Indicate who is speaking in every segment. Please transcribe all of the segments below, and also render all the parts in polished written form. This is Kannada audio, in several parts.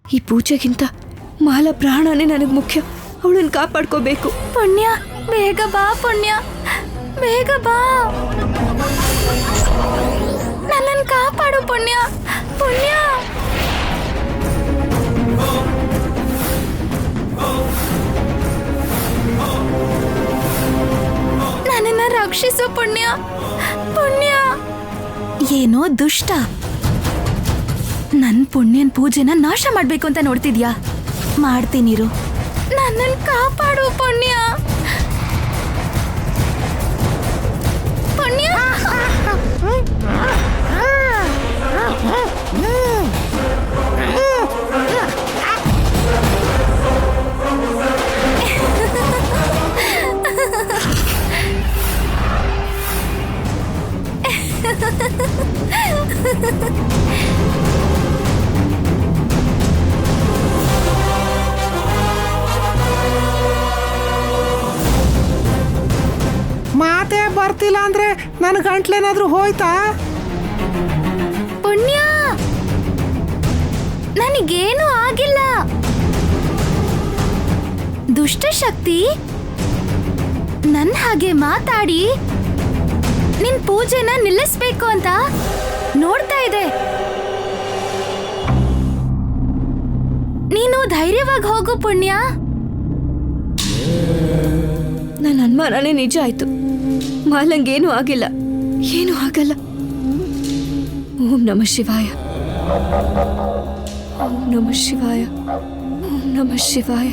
Speaker 1: ಈ ಪೂಜೆಗಿಂತ ಮಾಲ ಪ್ರಾಣನೇ ನನಗೆ ಮುಖ್ಯ. ಅವಳನ್ನು ಕಾಪಾಡ್ಕೋಬೇಕು.
Speaker 2: ಪುಣ್ಯ, ಬೇಗ ಬಾ ಪುಣ್ಯ, ಬೇಗ ಬಾ. ನನ್ನನ್ನು ಕಾಪಾಡು ಪುಣ್ಯ, ಪುಣ್ಯ. ನನ್ನನ್ನು ರಕ್ಷಿಸು ಪುಣ್ಯ, ಪುಣ್ಯ. ಏನೋ ದುಷ್ಟ ನನ್ ಪುಣ್ಯನ್ ಪೂಜೆನ ನಾಶ ಮಾಡ್ಬೇಕು ಅಂತ ನೋಡ್ತಿದ್ಯಾ? ಮಾಡ್ತೀನಿರು. ನನ್ನನ್ನು ಕಾಪಾಡು ಪುಣ್ಯ, ಪುಣ್ಯ.
Speaker 3: ಮಾತೇ ಬರ್ತಿಲ್ಲ ಅಂದ್ರೆ ನನ್ನ ಗಂಟ್ಲೇನಾದ್ರೂ ಹೋಯ್ತಾ?
Speaker 2: ಪುಣ್ಯ, ನನಗೇನು ಆಗಿಲ್ಲ. ದುಷ್ಟಶಕ್ತಿ ನನ್ನ ಹಾಗೆ ಮಾತಾಡಿ ನಿನ್ ಪೂಜೆನ ನಿಲ್ಲಿಸ್ಬೇಕು ಅಂತ ನೋಡ್ತಾ ಇದೆ. ನೀನು ಧೈರ್ಯವಾಗಿ ಹೋಗು ಪುಣ್ಯ.
Speaker 1: ನನ್ನ ಅನುಮಾನನೇ ನಿಜ ಆಯ್ತು. ಮಾಲಂಗೇನೂ ಆಗಿಲ್ಲ, ಏನೂ ಆಗಲ್ಲ. ಓಂ ನಮಃ ಶಿವಾಯ, ಓಂ ನಮಃ ಶಿವಾಯ, ಓಂ ನಮಃ ಶಿವಾಯ.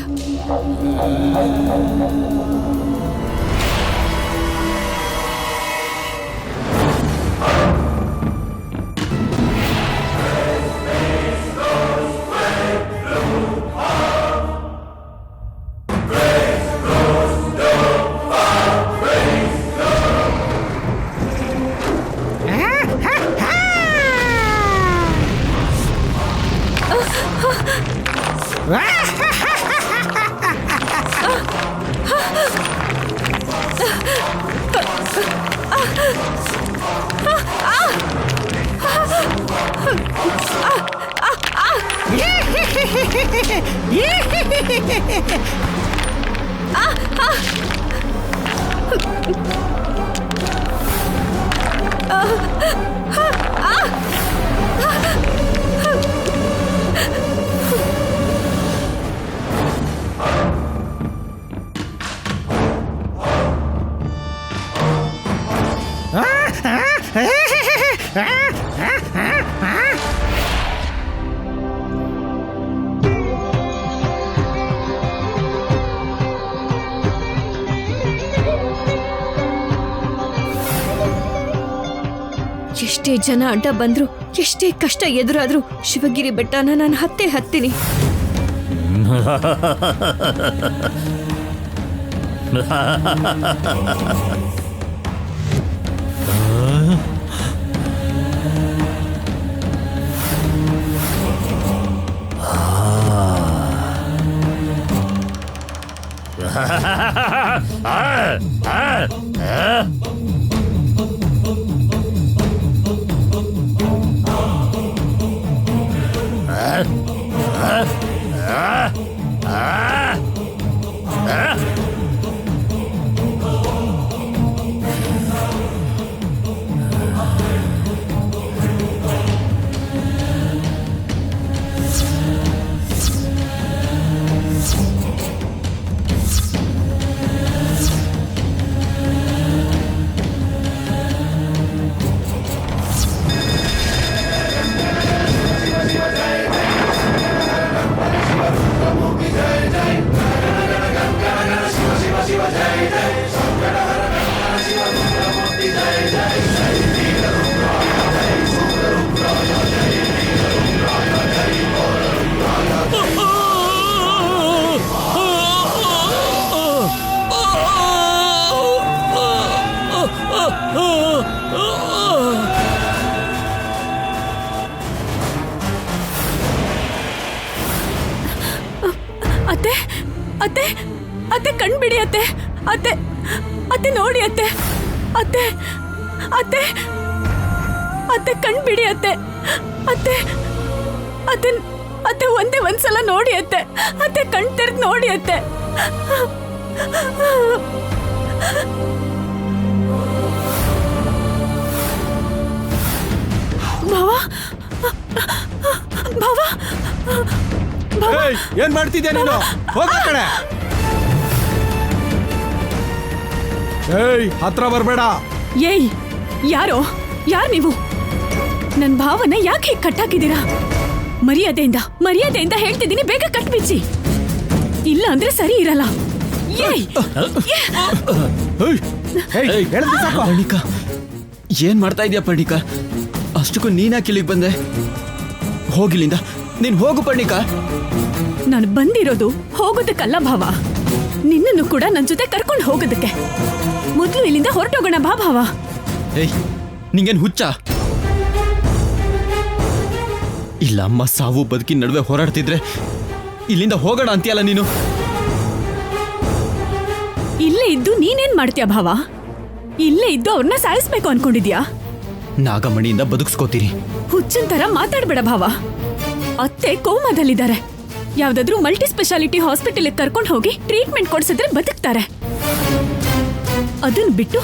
Speaker 1: ಎಷ್ಟೇ ಜನ ಅಡ್ಡ ಬಂದ್ರು, ಎಷ್ಟೇ ಕಷ್ಟ ಎದುರಾದ್ರೂ ಶಿವಗಿರಿ ಬೆಟ್ಟನ ನಾನು ಹತ್ತೀನಿ. ಅತ್ತೆ ಅತ್ತೆ ಅತ್ತೆ ಕಣ್ಬಿಡಿ ಅತ್ತೆ, ಅತ್ತೆ ಅತ್ತೆ ನೋಡಿ ಅತ್ತೆ, ಅತ್ತೆ ಅತ್ತೆ ಅತ್ತೆ ಕಣ್ಬಿಡಿ ಅತ್ತೆ, ಅತ್ತೆ ಅತ್ತೆ ಅತ್ತೆ ಒಂದೇ ಒಂದ್ಸಲ ನೋಡಿ ಅತ್ತೆ, ಅತ್ತೆ ಕಣ್ ತೆರೆದು ನೋಡಿ ಅತ್ತೆ. ಭಾವ, ಭಾವ,
Speaker 4: ಏನ್ ಮಾಡ್ತಿದ್ಯಾ ನೀನು? ಹೋಗ ಕಡೆ. ಹತ್ರ ಬರ್ಬೇಡ.
Speaker 1: ಏಯ್, ಯಾರು ನೀವು? ನನ್ ಭಾವನ ಯಾಕೆ ಹೀಗೆ ಕಟ್ಟಾಕಿದ್ದೀರಾ? ಮರ್ಯಾದೆಯಿಂದ ಹೇಳ್ತಿದ್ದೀನಿ, ಬೇಗ ಕಟ್ಬಿಚ್ಚಿ, ಇಲ್ಲ ಅಂದ್ರೆ ಸರಿ ಇರಲ್ಲ. ಏಯ್,
Speaker 5: ಪರ್ಣಿಕಾ, ಏನ್ ಮಾಡ್ತಾ ಇದೀಯ ಪರ್ಣಿಕಾ? ಅಷ್ಟಕ್ಕೂ ನೀನ್ಯಾಕೆ ಇಲ್ಲಿಗೆ ಬಂದೆ? ಹೋಗಿಲ್ಲಿಂದ, ನೀನ್ ಹೋಗು ಪರ್ಣಿಕಾ.
Speaker 1: ನಾನು ಬಂದಿರೋದು ಹೋಗೋದಕ್ಕಲ್ಲ ಭಾವ, ನಿನ್ನನ್ನು ಕೂಡ ನನ್ ಜೊತೆ ಕರ್ಕೊಂಡು ಹೋಗೋದಕ್ಕೆ. ಮೊದ್ಲು ಇಲ್ಲಿಂದ ಹೊರಟೋಗೋಣ ಬಾ ಭಾವ.
Speaker 5: ಏಯ್, ನಿಂಗೇನ್ ಹುಚ್ಚ? ಇಲ್ಲ ಅಮ್ಮ ಸಾವು ಬದುಕಿನ ನಡುವೆ ಹೋರಾಡ್ತಿದ್ರೆ ಇಲ್ಲಿಂದ ಹೋಗೋಣ ಅಂತೀಯಲ್ಲ ನೀನು.
Speaker 1: ಇಲ್ಲೇ ಇದ್ದು ನೀನೇನ್ ಮಾಡ್ತೀಯ ಭಾವ? ಇಲ್ಲೇ ಇದ್ದು ಅವ್ರನ್ನ ಸಾಯಿಸ್ಬೇಕು ಅನ್ಕೊಂಡಿದ್ಯಾ?
Speaker 5: ನಾಗಮಣಿಯಿಂದ ಬದುಕ್ಸ್ಕೋತೀನಿ.
Speaker 1: ಹುಚ್ಚನ್ ತರ ಮಾತಾಡ್ಬೇಡ ಭಾವ. ಅತ್ತೆ ಕೋಮಾದಲ್ಲಿದ್ದಾರೆ. ಯಾವ್ದಾದ್ರೂ ಮಲ್ಟಿ ಸ್ಪೆಷಾಲಿಟಿ ಹಾಸ್ಪಿಟಲ್ ಕರ್ಕೊಂಡು ಹೋಗಿ ಟ್ರೀಟ್ಮೆಂಟ್ ಕೊಡ್ಸಿದ್ರೆ ಬದುಕ್ತಾರೆ. ಅದನ್ ಬಿಟ್ಟು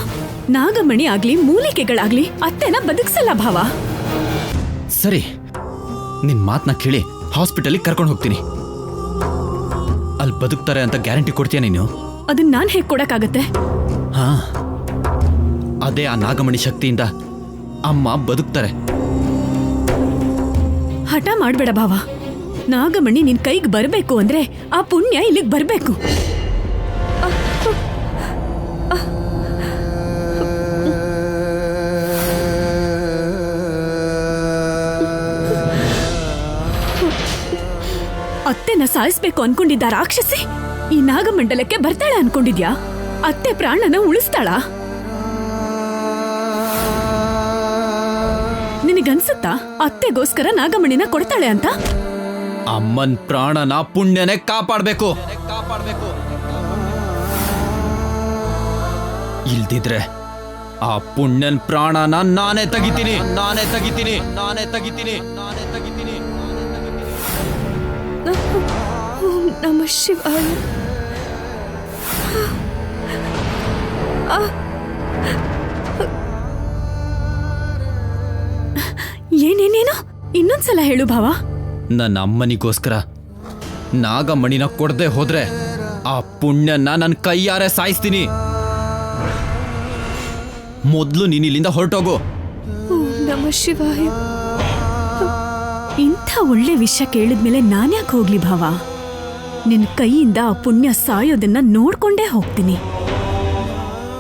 Speaker 1: ನಾಗಮಣಿ ಆಗ್ಲಿ ಮೂಲಿಕೆಗಳಾಗ್ಲಿ ಅತ್ತೆನ ಬದುಕ್ಸಲ್ಲ ಭಾವ.
Speaker 5: ಸರಿ, ನಿನ್ ಮಾತನ್ನ ಕೇಳಿ ಹಾಸ್ಪಿಟಲಿಗೆ ಕರ್ಕೊಂಡು ಹೋಗ್ತೀನಿ. ಅಲ್ಲಿ ಬದುಕ್ತಾರೆ ಅಂತ ಗ್ಯಾರಂಟಿ ಕೊಡ್ತೀಯ ನೀನು?
Speaker 1: ಅದನ್ನ ನಾನ್ ಹೇಗ್ ಕೊಡಕ್ಕಾಗತ್ತೆ?
Speaker 5: ಹಾ, ಅದೇ ಆ ನಾಗಮಣಿ ಶಕ್ತಿಯಿಂದ ಅಮ್ಮ ಬದುಕ್ತಾರೆ.
Speaker 1: ಹಠ ಮಾಡ್ಬೇಡ ಭಾವ. ನಾಗಮಣಿ ನಿನ್ ಕೈಗೆ ಬರ್ಬೇಕು ಅಂದ್ರೆ ಆ ಪುಣ್ಯ ಇಲ್ಲಿಗೆ ಬರ್ಬೇಕು. ಅತ್ತೆನ ಸಾಯಿಸ್ಬೇಕು ಅನ್ಕೊಂಡಿದ್ದ ರಾಕ್ಷಸಿ ಈ ನಾಗಮಂಡಲಕ್ಕೆ ಬರ್ತಾಳೆ ಅನ್ಕೊಂಡಿದ್ಯಾ? ಅತ್ತೆ ಪ್ರಾಣನ ಉಳಿಸ್ತಾಳ? ನಿನಗನ್ಸುತ್ತಾ ಅತ್ತೆಗೋಸ್ಕರ ನಾಗಮಣಿನ ಕೊಡ್ತಾಳೆ ಅಂತ?
Speaker 5: ಅಮ್ಮನ್ ಪ್ರಾಣನ ಪುಣ್ಯನೇ ಕಾಪಾಡ್ಬೇಕು. ಇಲ್ದಿದ್ರೆ ಆ ಪುಣ್ಯನ್ ಪ್ರಾಣನ ನಾನೇ ತೆಗಿತೀನಿ.
Speaker 1: ಓಂ ನಮಃ ಶಿವಾಯ. ಏನೇನೇನು? ಇನ್ನೊಂದ್ಸಲ ಹೇಳು ಭಾವ.
Speaker 5: ನನ್ನ ಅಮ್ಮನಿಗೋಸ್ಕರ ನಾಗಮಣಿನ ಕೊಡದೆ ಹೋದ್ರೆ ಆ ಪುಣ್ಯನ ನನ್ನ ಕೈಯಾರೆ ಸಾಯಿಸ್ತೀನಿ. ಮೊದ್ಲು ನೀನ್ ಇಲ್ಲಿಂದ ಹೊರಟೋಗು.
Speaker 1: ಓಂ ನಮಃ ಶಿವಾಯ. ಇಂಥ ಒಳ್ಳೆ ವಿಷಯ ಕೇಳಿದ್ಮೇಲೆ ನಾನ್ಯಾಕೆ ಹೋಗ್ಲಿ ಭಾವ? ನಿನ್ ಕೈಯಿಂದ ಆ ಪುಣ್ಯ ಸಾಯೋದನ್ನ ನೋಡ್ಕೊಂಡೇ ಹೋಗ್ತೀನಿ.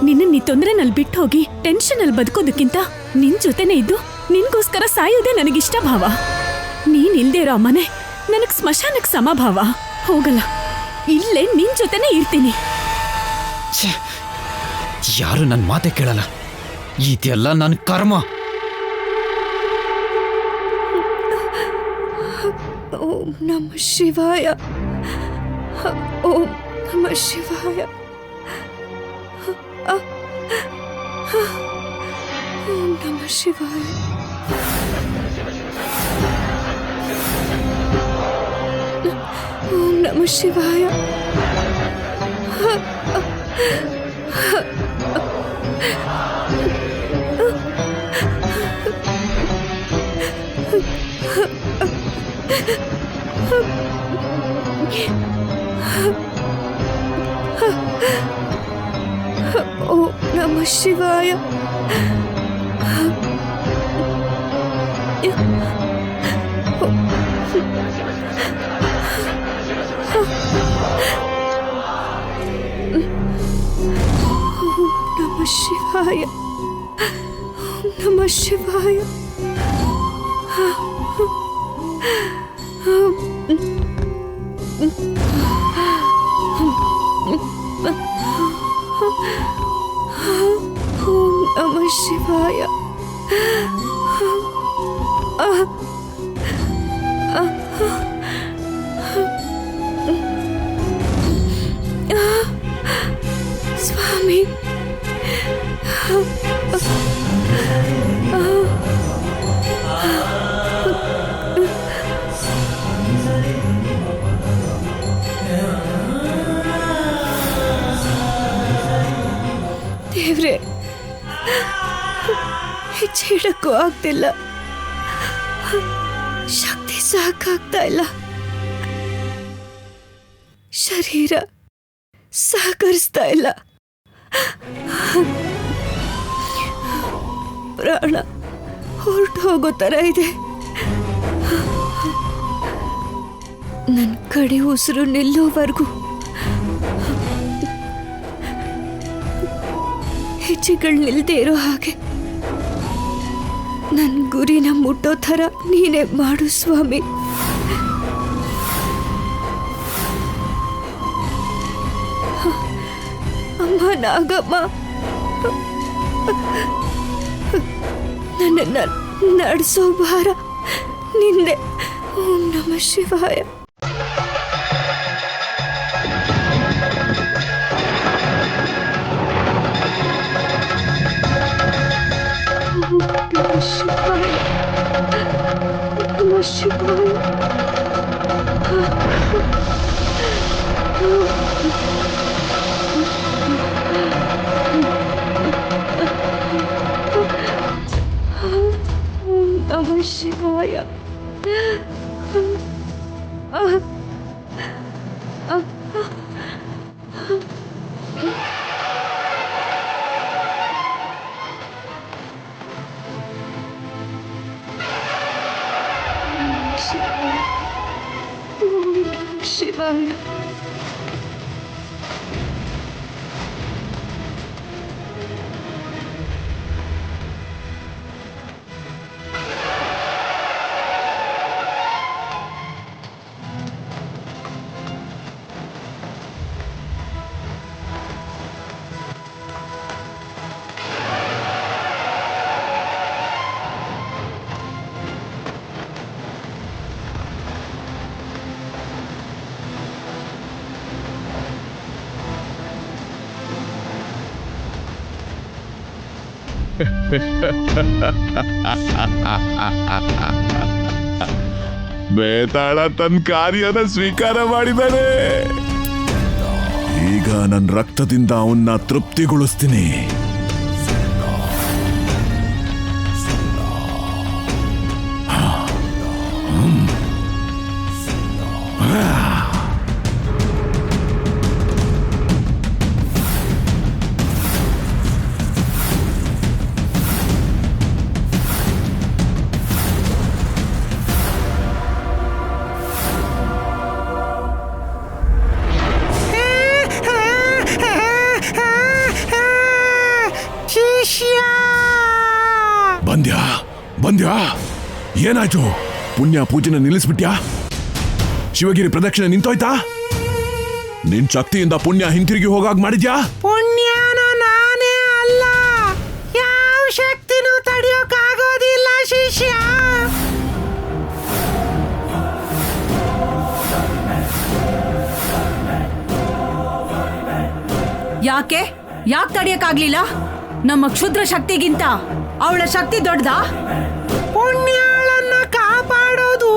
Speaker 1: ನಿನ್ನ ತೊಂದರೆನಲ್ಲಿ ಬಿಟ್ಟು ಹೋಗಿ ಟೆನ್ಷನ್ ಅಲ್ಲಿ ಬದುಕೋದಕ್ಕಿಂತ ನಿನ್ ಜೊತೆನೆ ಇದ್ದು ನಿನ್ಗೋಸ್ಕರ ಸಾಯೋದೇ ನನಗಿಷ್ಟ ಭಾವ. ನೀನ್ ಇಲ್ದೇ ಇರೋ ಮನೆ ನನಗ್ ಸ್ಮಶಾನಕ್ ಸಮ ಭಾವ. ಹೋಗಲ್ಲ, ಇಲ್ಲೇ ನಿನ್ ಜೊತೆನೆ ಇರ್ತೀನಿ.
Speaker 5: ಯಾರು ನನ್ನ ಮಾತೆ ಕೇಳಲ್ಲ. ಇದೆಲ್ಲ ನನ್ನ ಕರ್ಮ.
Speaker 1: ಓಂ ನಮಃ ಶಿವಾಯ. ಓಂ ನಮಃ ಶಿವಾಯ. ಓಂ ನಮಃ ಶಿವಾಯ. ಓಂ ನಮಃ ಶಿವಾಯ. ಓಂ ನಮಃ ಶಿವಾಯ. ನಮಃ ಶಿವಾಯ. ನಮಃ ಶಿವಾಯ. ಓಂ ನಮಃ ಶಿವಾಯ. ಸ್ವಾಮಿ, ದೇವ್ರೆ, ಹೆಜ್ಜೆ ಇಡಕ್ಕೂ ಆಗ್ತಿಲ್ಲ, ಶಕ್ತಿ ಸಾಕಾಗ್ತಾ ಇಲ್ಲ, ಶರೀರ ಸಹಕರಿಸ್ತಾ ಇಲ್ಲ, ಪ್ರಾಣ ಹೊರಟು ಹೋಗೋ ಥರ ಇದೆ. ನನ್ನ ಕಡೆ ಉಸಿರು ನಿಲ್ಲೋವರೆಗೂ ಹೆಜ್ಜೆಗಳು ನಿಲ್ದೇ ಇರೋ ಹಾಗೆ ನನ್ನ ಗುರಿನ ಮುಟ್ಟೋ ಥರ ನೀನೇ ಮಾಡು ಸ್ವಾಮಿ. ಅಮ್ಮ ನಾಗಮ್ಮ, ನನ್ನನ್ನ ನಡೆಸೋ ಭಾರ ನಿಂದೆ. ಓಂ ನಮಃ ಶಿವಾಯ. ನಮಃ ಶಿವಾಯ. ಶಿವಾಯ.
Speaker 6: ಬೇತಾಳ ತನ್ನ ಕಾರ್ಯನ ಸ್ವೀಕಾರ ಮಾಡಿದ್ದಾನೆ. ಈಗ ನನ್ನ ರಕ್ತದಿಂದ ಅವನ್ನ ತೃಪ್ತಿಗೊಳಿಸ್ತೀನಿ. ಬಂದ್ಯಾ? ಏನಾಯ್ತು? ಪುಣ್ಯ ಪೂಜೆನ ನಿಲ್ಲಿಸ್ಬಿಟ್ಯಾ? ಶಿವಗಿರಿ ಪ್ರದಕ್ಷಿಣೆ ನಿಂತೋಯ್ತಾ? ನಿನ್ ಶಕ್ತಿಯಿಂದ ಪುಣ್ಯ ಹಿಂತಿರುಗಿ ಹೋಗಾಗ್ ಮಾಡಿದ್ಯಾ?
Speaker 3: ಪುಣ್ಯನ ನಾನೇ ಅಲ್ಲ, ಯಾವ ಶಕ್ತಿನೂ ತಡೆಯೋಕ್ಕಾಗೋದಿಲ್ಲ ಶಿಷ್ಯ.
Speaker 1: ಯಾಕೆ ತಡೆಯಕ್ಕಾಗ್ಲಿಲ್ಲ? ನಮ್ಮ ಕ್ಷುದ್ರ ಶಕ್ತಿಗಿಂತ ಅವಳ ಶಕ್ತಿ ದೊಡ್ಡದಾ?
Speaker 3: ಪುಣ್ಯಾಳನ್ನ ಕಾಪಾಡೋದು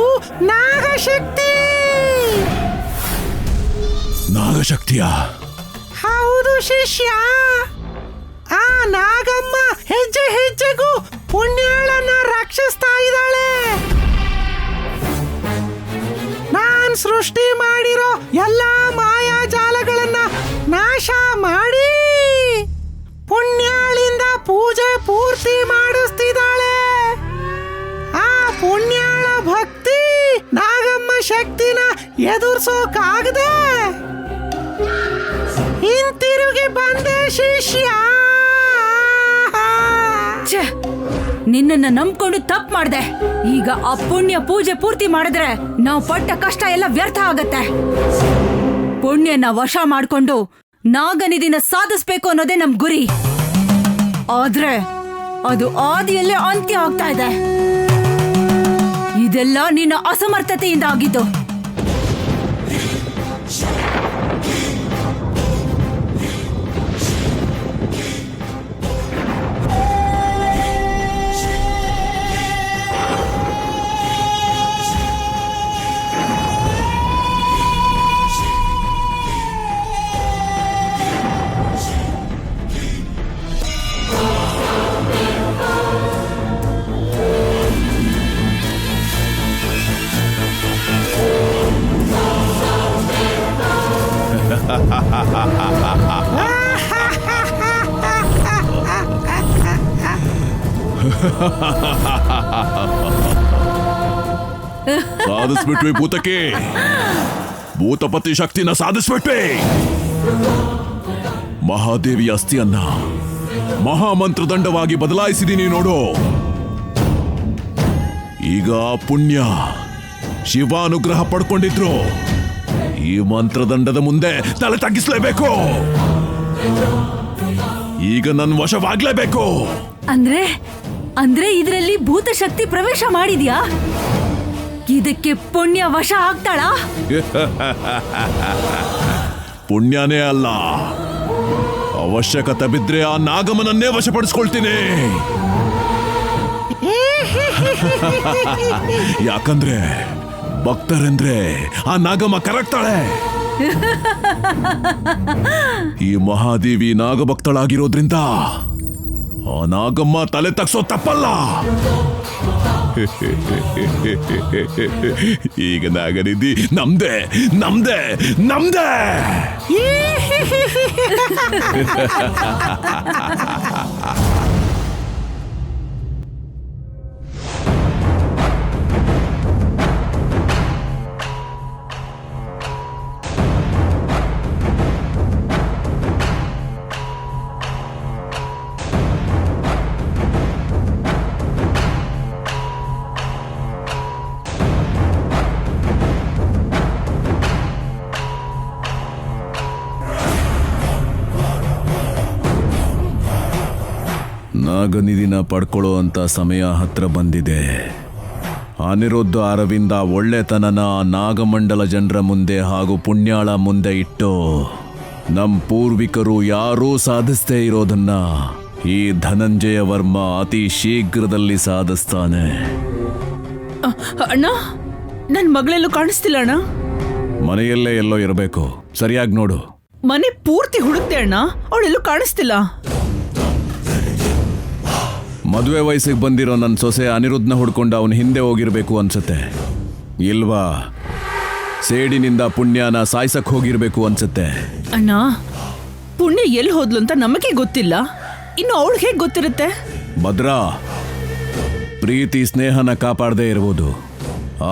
Speaker 3: ನಾಗಶಕ್ತಿ.
Speaker 6: ನಾಗಶಕ್ತಿಯ?
Speaker 3: ಹೌದು ಶಿಷ್ಯ. ಆ ನಾಗಮ್ಮ ಹೆಜ್ಜೆ ಹೆಜ್ಜೆಗೂ ಪುಣ್ಯಾಳನ್ನ ರಕ್ಷಿಸ್ತಾ ಇದ್ದಾಳೆ. ನಾನ್ ಸೃಷ್ಟಿ ಮಾಡಿರೋ ಎಲ್ಲಾ ಮಾಯಾಜಾಲಗಳನ್ನ ನಾಶ ಮಾಡಿ ಪುಣ್ಯಾಳಿಂದ ಪೂಜೆ ಪೂರ್ತಿ ಮಾಡಿಸ್ತಿದ್ದಾಳೆ. ಆ ಪುಣ್ಯಾಳ ಭಕ್ತಿ ನಾಗಮ್ಮ ಶಕ್ತಿನ ಎದುರ್ಸೋಕಾಗದೆ ಹಿಂತಿರುಗಿ ಬಂದೆ ಶಿಷ್ಯ.
Speaker 1: ನಿನ್ನನ್ನ ನಂಬ್ಕೊಂಡು ತಪ್ಪು ಮಾಡ್ದೆ. ಈಗ ಆ ಪುಣ್ಯ ಪೂಜೆ ಪೂರ್ತಿ ಮಾಡಿದ್ರೆ ನಾವು ಪಟ್ಟ ಕಷ್ಟ ಎಲ್ಲ ವ್ಯರ್ಥ ಆಗತ್ತೆ. ಪುಣ್ಯನ ವಶ ಮಾಡ್ಕೊಂಡು ನಾಗನಿದಿನ ಸಾಧಿಸ್ಬೇಕು ಅನ್ನೋದೇ ನಮ್ ಗುರಿ. ಆದ್ರೆ ಅದು ಆದಿಯಲ್ಲೇ ಅಂತ್ಯ ಆಗ್ತಾ ಇದೆ. ಇದೆಲ್ಲ ನಿನ್ನ ಅಸಮರ್ಥತೆಯಿಂದ ಆಗಿದ್ದು.
Speaker 6: ಸಾಧಿಸ್ಬಿಟ್ವಿ ಭೂತಕ್ಕೆ, ಭೂತಪತಿ ಶಕ್ತಿನ ಸಾಧಿಸ್ಬಿಟ್ವಿ. ಮಹಾದೇವಿ ಅಸ್ಥಿಯನ್ನ ಮಹಾಮಂತ್ರದಂಡವಾಗಿ ಬದಲಾಯಿಸಿದೀನಿ ನೋಡು. ಈಗ ಪುಣ್ಯ ಶಿವಾನುಗ್ರಹ ಪಡ್ಕೊಂಡಿದ್ರು ಈ ಮಂತ್ರದಂಡದ ಮುಂದೆ ತಲೆ ತಗ್ಗಿಸ್ಲೇಬೇಕು. ಈಗ ನನ್ನ ವಶವಾಗ್ಲೇಬೇಕು.
Speaker 2: ಅಂದ್ರೆ ಇದರಲ್ಲಿ ಭೂತ ಶಕ್ತಿ ಪ್ರವೇಶ ಮಾಡಿದ್ಯಾ? ಇದಕ್ಕೆ ಪುಣ್ಯ ವಶ ಆಗ್ತಾಳ?
Speaker 6: ಪುಣ್ಯನೇ ಅಲ್ಲ, ಅವಶ್ಯಕತೆ ಬಿದ್ರೆ ಆ ನಾಗಮ್ಮನನ್ನೇ ವಶಪಡಿಸ್ಕೊಳ್ತೀನಿ. ಯಾಕಂದ್ರೆ ಭಕ್ತರೆಂದ್ರೆ ಆ ನಾಗಮ್ಮ ಕರಗ್ತಾಳೆ. ಈ ಮಹಾದೇವಿ ನಾಗಭಕ್ತಳಾಗಿರೋದ್ರಿಂದ ಆ ನಾಗಮ್ಮ ತಲೆ ತಗ್ಸೋ ತಪ್ಪಲ್ಲ. ಈಗ ನಾಗನಿಧಿ ನಮ್ದೇ ನಮ್ದೇ ನಮ್ದೇ. ನಾಗನಿಧಿನ ಪಡ್ಕೊಳ್ಳೋ ಅಂತ ಸಮಯ ಹತ್ರ ಬಂದಿದೆ. ಅನಿರುದ್ಧ ಅರವಿಂದ ಒಳ್ಳೆತನನ ನಾಗಮಂಡಲ ಜನರ ಮುಂದೆ ಹಾಗೂ ಪುಣ್ಯಾಳ ಮುಂದೆ ಇಟ್ಟು ನಮ್ಮ ಪೂರ್ವಿಕರು ಯಾರೂ ಸಾಧಿಸದೇ ಇರೋದನ್ನ ಈ ಧನಂಜಯ ವರ್ಮ ಅತಿ ಶೀಘ್ರದಲ್ಲಿ ಸಾಧಿಸ್ತಾನೆ.
Speaker 1: ಅಣ್ಣ, ನನ್ ಮಗಳೆಲ್ಲೂ ಕಾಣಿಸ್ತಿಲ್ಲ ಅಣ್ಣ.
Speaker 6: ಮನೆಯಲ್ಲೇ ಎಲ್ಲೋ ಇರಬೇಕು, ಸರಿಯಾಗಿ ನೋಡು.
Speaker 1: ಮನೆ ಪೂರ್ತಿ ಹುಡುಕ್ತೆ ಅಣ್ಣ, ಅವಳೆಲ್ಲೂ ಕಾಣಿಸ್ತಿಲ್ಲ.
Speaker 6: ಮದುವೆ ವಯಸ್ಸಿಗೆ ಬಂದಿರೋ ನನ್ನ ಸೊಸೆ ಅನಿರುದ್ಧನ ಹುಡ್ಕೊಂಡು ಅವನು ಹಿಂದೆ ಹೋಗಿರ್ಬೇಕು ಅನ್ಸುತ್ತೆ. ಇಲ್ವಾ ಸೇಡಿನಿಂದ ಪುಣ್ಯನ ಸಾಯ್ಸಕ್ ಹೋಗಿರ್ಬೇಕು ಅನ್ಸುತ್ತೆ.
Speaker 1: ಅಣ್ಣ, ಪುಣ್ಯ ಎಲ್ಲಿ ಹೋದ್ಲು ಅಂತ ನಮಗೆ ಗೊತ್ತಿಲ್ಲ, ಇನ್ನು ಅವಳು ಹೇಗೆ ಗೊತ್ತಿರುತ್ತೆ?
Speaker 6: ಭದ್ರಾ, ಪ್ರೀತಿ ಸ್ನೇಹನ ಕಾಪಾಡದೇ ಇರ್ಬೋದು,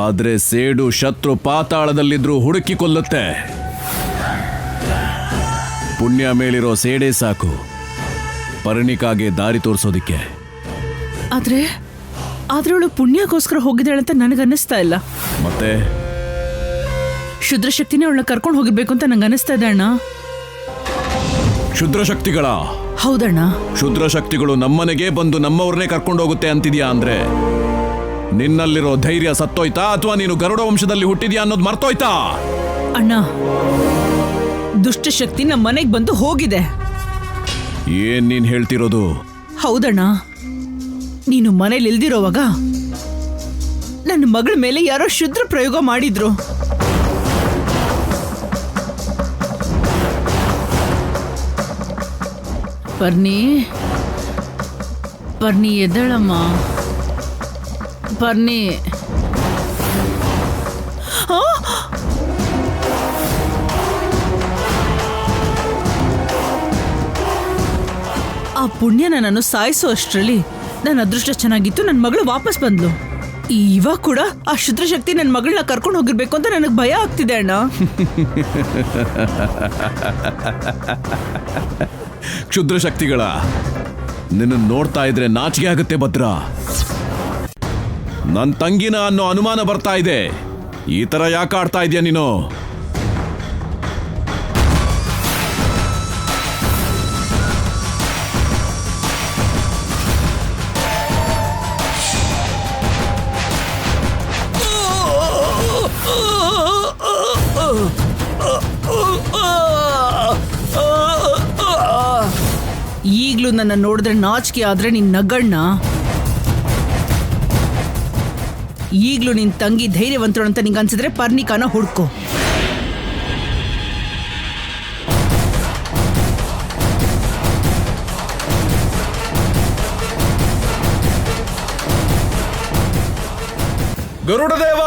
Speaker 6: ಆದ್ರೆ ಸೇಡು ಶತ್ರು ಪಾತಾಳದಲ್ಲಿದ್ರೂ ಹುಡುಕಿ ಕೊಲ್ಲುತ್ತೆ. ಪುಣ್ಯ ಮೇಲಿರೋ ಸೇಡೇ ಸಾಕು ಪರಿಣಿಕಾಗೆ ದಾರಿ ತೋರಿಸೋದಿಕ್ಕೆ.
Speaker 1: ಆದ್ರೆ ಅವಳು ಪುಣ್ಯಕ್ಕೋಸ್ಕರ ಹೋಗಿದ್ದಾಳೆ ಅಂತ ನನಗನ್ನಿಸ್ತಾ ಇಲ್ಲ.
Speaker 6: ಮತ್ತೆ
Speaker 1: ಶುದ್ರ ಶಕ್ತಿನೇ ಅವಳನ್ನ ಕರ್ಕೊಂಡು ಹೋಗಿರ್ಬೇಕು ಅಂತ ನಂಗೆ ಅನಿಸ್ತಾ ಇದೆ ಅಣ್ಣ.
Speaker 6: ಕ್ಷುದ್ರ ಶಕ್ತಿಗಳ?
Speaker 1: ಹೌದಣ್ಣ.
Speaker 6: ಕ್ಷುದ್ರ ಶಕ್ತಿಗಳು ನಮ್ಮನೆಗೆ ಬಂದು ನಮ್ಮವ್ರನ್ನೇ ಕರ್ಕೊಂಡು ಹೋಗುತ್ತೆ ಅಂತಿದ್ಯಾ ಅಂದ್ರೆ ನಿನ್ನಲ್ಲಿರೋ ಧೈರ್ಯ ಸತ್ತೋಯ್ತಾ ಅಥವಾ ನೀನು ಗರುಡ ವಂಶದಲ್ಲಿ ಹುಟ್ಟಿದ್ಯಾ ಅನ್ನೋದು ಮರ್ತೋಯ್ತಾ?
Speaker 1: ಅಣ್ಣ, ದುಷ್ಟಶಕ್ತಿ ನಮ್ಮ ಮನೆಗೆ ಬಂದು ಹೋಗಿದೆ.
Speaker 6: ಏನ್ ನೀನ್ ಹೇಳ್ತಿರೋದು?
Speaker 1: ಹೌದಣ್ಣ, ನೀನು ಮನೇಲಿ ಇಲ್ದಿರೋವಾಗ ನನ್ನ ಮಗಳ ಮೇಲೆ ಯಾರೋ ಶುದ್ರ ಪ್ರಯೋಗ ಮಾಡಿದ್ರು. ಪರ್ಣಿ ಎದ್ದಳಮ್ಮ, ಪರ್ಣಿ. ಆ ಪುಣ್ಯನ ನಾನು ಸಾಯಿಸೋ ಅಷ್ಟರಲ್ಲಿ ನನ್ನ ಅದೃಷ್ಟ ಚೆನ್ನಾಗಿತ್ತು, ನನ್ನ ಮಗಳು ವಾಪಸ್ ಬಂದ್ಲು. ಇವಾಗ ಕೂಡ ಆ ಶುದ್ರ ಶಕ್ತಿ ನನ್ನ ಮಗಳನ್ನ ಕರ್ಕೊಂಡು ಹೋಗಿರ್ಬೇಕು ಅಂತ ನನಗೆ ಭಯ ಆಗ್ತಿದೆ ಅಣ್ಣ.
Speaker 6: ಕ್ಷುದ್ರ ಶಕ್ತಿಗಳ? ನಿನ್ನ ನೋಡ್ತಾ ಇದ್ರೆ ನಾಚಿಕೆ ಆಗುತ್ತೆ ಭದ್ರಾ. ನನ್ನ ತಂಗಿನ ಅನ್ನೋ ಅನುಮಾನ ಬರ್ತಾ ಇದೆ. ಈ ತರ ಯಾಕೆ ಆಡ್ತಾ ಇದೆಯಾ ನೀನು?
Speaker 1: ಈಗ್ಲೂ ನನ್ನ ನೋಡಿದ್ರೆ ನಾಚಿಕೆ ಆದ್ರೆ ನಿನ್ ನಗಣ್ಣ. ಈಗ್ಲೂ ನಿನ್ ತಂಗಿ ಧೈರ್ಯವಂತರು ಅಂತ ನಿಂಗೆ ಅನ್ಸಿದ್ರೆ ಪರ್ಣಿಕಾನ ಹುಡ್ಕೋ.
Speaker 6: ಗರುಡದೇವ,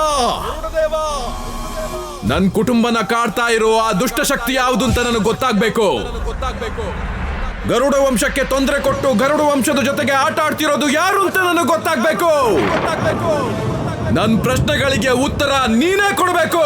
Speaker 6: ನನ್ ಕುಟುಂಬನ ಕಾಡ್ತಾ ಇರೋ ಆ ದುಷ್ಟ ಶಕ್ತಿ ಯಾವುದು ಅಂತ ನನಗೆ ಗೊತ್ತಾಗ್ಬೇಕು. ಗರುಡ ವಂಶಕ್ಕೆ ತೊಂದರೆ ಕೊಟ್ಟು ಗರುಡ ವಂಶದ ಜೊತೆಗೆ ಆಟ ಆಡ್ತಿರೋದು ಯಾರು ಅಂತ ನನಗೆ ಗೊತ್ತಾಗ್ಬೇಕು. ನನ್ನ ಪ್ರಶ್ನೆಗಳಿಗೆ ಉತ್ತರ ನೀನೇ ಕೊಡಬೇಕು.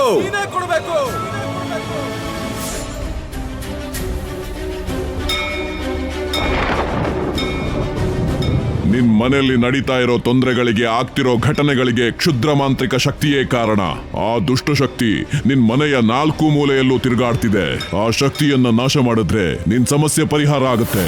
Speaker 7: ನಿನ್ ಮನೆಯಲ್ಲಿ ನಡೀತಾ ಇರೋ ತೊಂದರೆಗಳಿಗೆ ಆಗ್ತಿರೋ ಘಟನೆಗಳಿಗೆ ಕ್ಷುದ್ರ ಮಾಂತ್ರಿಕ ಶಕ್ತಿಯೇ ಕಾರಣ. ಆ ದುಷ್ಟಶಕ್ತಿ ನಿನ್ ಮನೆಯ 4 ಮೂಲೆಯಲ್ಲೂ ತಿರುಗಾಡ್ತಿದೆ. ಆ ಶಕ್ತಿಯನ್ನ ನಾಶ ಮಾಡಿದ್ರೆ ನಿನ್ ಸಮಸ್ಯೆ ಪರಿಹಾರ ಆಗುತ್ತೆ.